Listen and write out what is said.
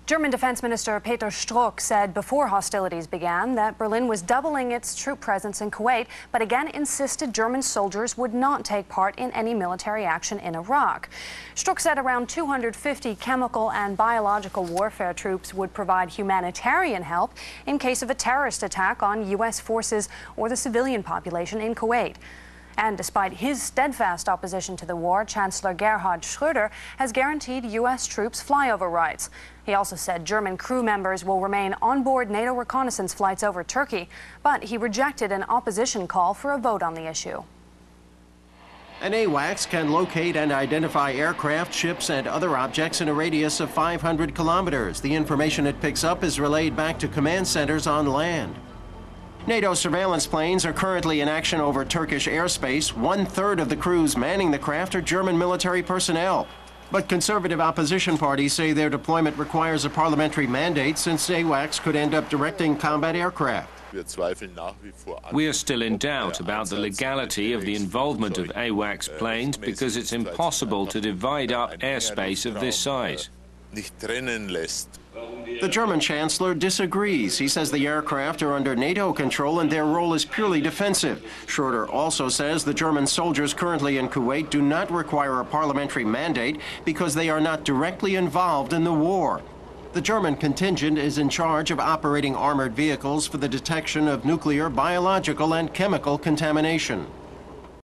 German Defense Minister Peter Strzok said before hostilities began that Berlin was doubling its troop presence in Kuwait, but again insisted German soldiers would not take part in any military action in Iraq. Strzok said around 250 chemical and biological warfare troops would provide humanitarian help in case of a terrorist attack on U.S. forces or the civilian population in Kuwait. And despite his steadfast opposition to the war, Chancellor Gerhard Schröder has guaranteed U.S. troops flyover rights. He also said German crew members will remain on board NATO reconnaissance flights over Turkey, but he rejected an opposition call for a vote on the issue. An AWACS can locate and identify aircraft, ships, and other objects in a radius of 500 kilometers. The information it picks up is relayed back to command centers on land. NATO surveillance planes are currently in action over Turkish airspace. 1/3 of the crews manning the craft are German military personnel. But conservative opposition parties say their deployment requires a parliamentary mandate, since AWACS could end up directing combat aircraft. We are still in doubt about the legality of the involvement of AWACS planes because it's impossible to divide up airspace of this size. The German Chancellor disagrees. He says the aircraft are under NATO control and their role is purely defensive. Schröder also says the German soldiers currently in Kuwait do not require a parliamentary mandate because they are not directly involved in the war. The German contingent is in charge of operating armored vehicles for the detection of nuclear, biological, and chemical contamination.